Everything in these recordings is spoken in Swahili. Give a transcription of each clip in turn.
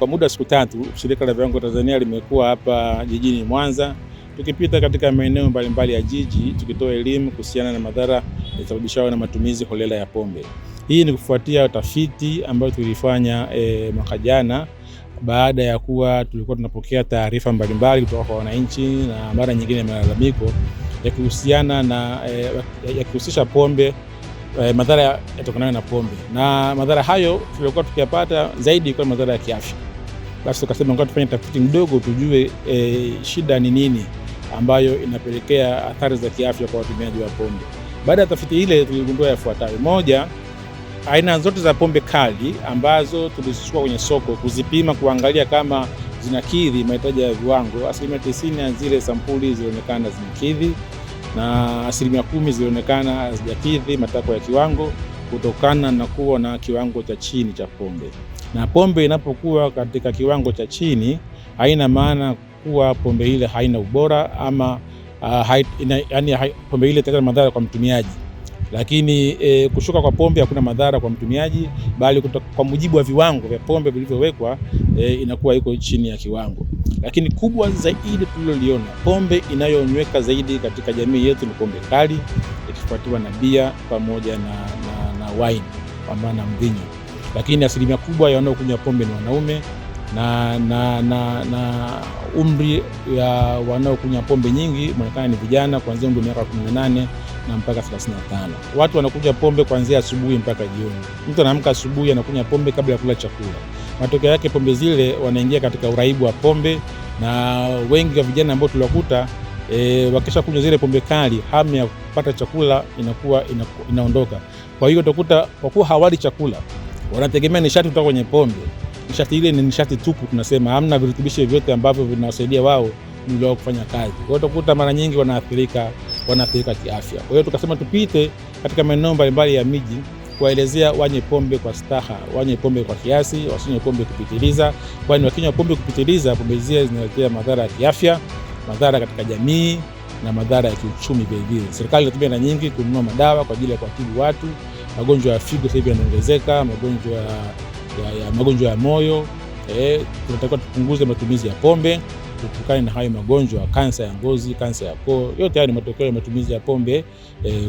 Kwa muda wa siku 3 Shirika la Viwango Tanzania limekuwa hapa jijini Mwanza, tukipita katika maeneo mbalimbali ya jiji tukitoa elimu kuhusiana na madhara yasababishwayo na matumizi holela ya pombe. Hii ni kufuatia tafiti ambayo tulifanya mwaka jana, baada ya kuwa tulikuwa tunapokea taarifa mbalimbali kutoka kwa wananchi na mara nyingine malalamiko yakihusiana na yakihusisha pombe, madhara yatokanayo na pombe, na madhara hayo tulikuwa tukiyapata zaidi kwa madhara ya kiafya. Basi tukasema ngoja tufanye tafiti mdogo tujue shida ni nini ambayo inapelekea athari za kiafya kwa watumiaji wa pombe. Baada ya tafiti ile tuligundua yafuatayo: moja, aina zote za pombe kali ambazo tulizichukua kwenye soko kuzipima kuangalia kama zinakidhi mahitaji ya viwango, 90% ya zile sampuli zilionekana zinakidhi na 10% zilionekana hazijakidhi matakwa ya kiwango kutokana na kuwa na kiwango cha chini cha pombe. Na pombe inapokuwa katika kiwango cha chini haina maana kuwa pombe ile haina ubora ama pombe ile italeta madhara kwa mtumiaji. Lakini kushuka kwa pombe hakuna madhara kwa mtumiaji, bali kwa mujibu wa viwango vya pombe vilivyowekwa inakuwa iko chini ya kiwango. Lakini kubwa zaidi tuliloliona, pombe inayonyweka zaidi katika jamii yetu ni pombe kali, ikifuatiwa na bia pamoja na wine kwa maana mvinyo. Lakini asilimia kubwa ya wanaokunywa pombe ni wanaume na umri ya wanaokunywa pombe nyingi muonekana ni vijana kuanzia umri wa miaka 18 na mpaka 35. Watu wanakunywa pombe kuanzia asubuhi mpaka jioni. Mtu anaamka asubuhi anakunywa pombe kabla ya kula chakula. Matokeo yake pombe zile wanaingia katika uraibu wa pombe, na wengi wa vijana ambao tuliwakuta wakisha kunywa zile pombe kali, hamu ya kupata chakula inaondoka. Kwa hiyo utakuta kwa kuwa hawali chakula, wanategemea nishati kutoka kwenye pombe. Nishati ile ni nishati tupu, tunasema hamna virutubisho vyote ambavyo vinawasaidia wao mwili wao kufanya kazi. Kwa hiyo utakuta mara nyingi wanaathirika kiafya. Kwa hiyo tukasema tupite katika maeneo mbalimbali ya miji kuwaelezea wanywe pombe kwa staha, wanywe pombe kwa kiasi, wasinywe pombe kupitiliza, kwani wakinywa pombe kupitiliza, pombe zile zinaletea madhara ya kiafya, madhara katika jamii na madhara ya kiuchumi vile vile. Serikali inatumia na nyingi kununua madawa kwa ajili ya kuwatibu watu. Magonjwa ya figo sasa hivi yanaongezeka, magonjwa ya moyo. Tunatakiwa tupunguze matumizi ya pombe, kuepukana na hayo magonjwa, kansa ya ngozi, kansa ya koo. Yote haya ni matokeo ya matumizi ya pombe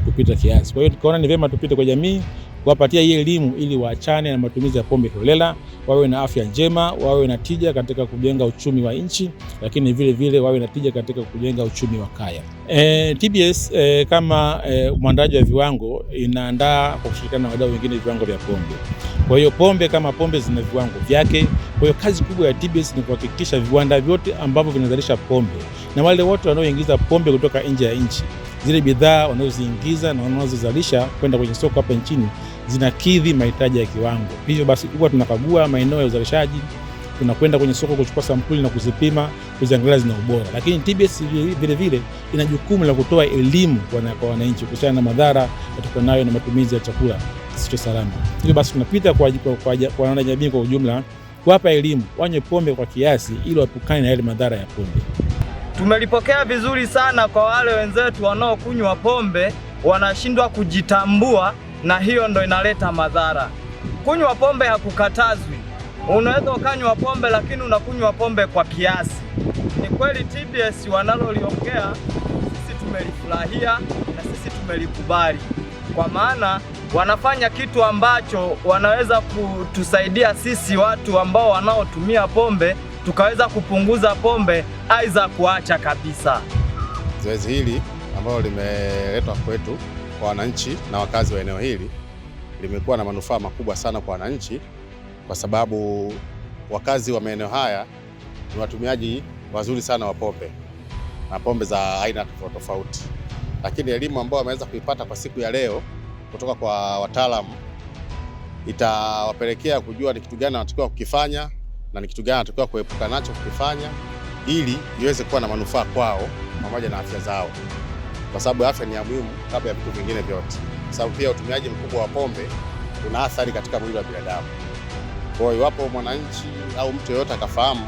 kupita kiasi. Kwa hiyo tukaona ni vyema tupite kwa jamii kuwapatia hii elimu ili waachane na matumizi ya pombe holela, wawe na afya njema, wawe na tija katika kujenga uchumi wa nchi, lakini vile vile wawe na tija katika kujenga uchumi wa kaya. TBS kama mwandaji wa viwango inaandaa kwa kushirikiana na wadau wengine viwango vya pombe. Kwa hiyo pombe kama pombe zina viwango vyake. Kwa hiyo kazi kubwa ya TBS ni kuhakikisha viwanda vyote ambavyo vinazalisha pombe na wale wote wanaoingiza pombe kutoka nje ya nchi, zile bidhaa wanazoziingiza na wanazozalisha kwenda kwenye soko hapa nchini zinakidhi mahitaji ya kiwango. Hivyo basi huwa tunakagua maeneo ya uzalishaji, tunakwenda kwenye soko kuchukua sampuli na kuzipima, kuziangalia zina ubora. Lakini TBS vile vile ina jukumu la kutoa elimu kwa wananchi kuhusiana na madhara yatokanayo na matumizi ya chakula kisicho salama. Hivyo basi tunapita kwa wanajamii kwa ujumla kuwapa elimu wanywe pombe kwa kiasi ili waepukane na yale madhara ya pombe. Tumelipokea vizuri sana kwa wale wenzetu wanaokunywa pombe wanashindwa kujitambua, na hiyo ndo inaleta madhara. Kunywa pombe hakukatazwi. Unaweza ukanywa pombe lakini unakunywa pombe kwa kiasi. Ni kweli TBS wanaloliongea sisi tumelifurahia na sisi tumelikubali, kwa maana wanafanya kitu ambacho wanaweza kutusaidia sisi watu ambao wanaotumia pombe tukaweza kupunguza pombe, aidha kuacha kabisa. Zoezi hili ambalo limeletwa kwetu kwa wananchi na wakazi wa eneo hili limekuwa na manufaa makubwa sana kwa wananchi, kwa sababu wakazi wa maeneo haya ni watumiaji wazuri sana wa pombe na pombe za aina tofauti tofauti. Lakini elimu ambayo wameweza kuipata kwa siku ya leo kutoka kwa wataalamu itawapelekea kujua ni kitu gani wanatakiwa kukifanya na ni kitu gani wanatakiwa kuepuka nacho kukifanya, ili iweze kuwa na manufaa kwao pamoja na afya zao, kwa sababu afya ni ya muhimu kabla ya vitu vingine vyote, kwa sababu pia utumiaji mkubwa wa pombe una athari katika mwili wa binadamu. Kwa hiyo iwapo mwananchi au mtu yeyote akafahamu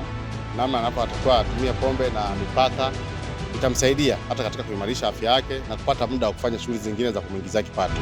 namna anapotakiwa atumie pombe na mipaka, itamsaidia hata katika kuimarisha afya yake na kupata muda wa kufanya shughuli zingine za kumuingizia kipato.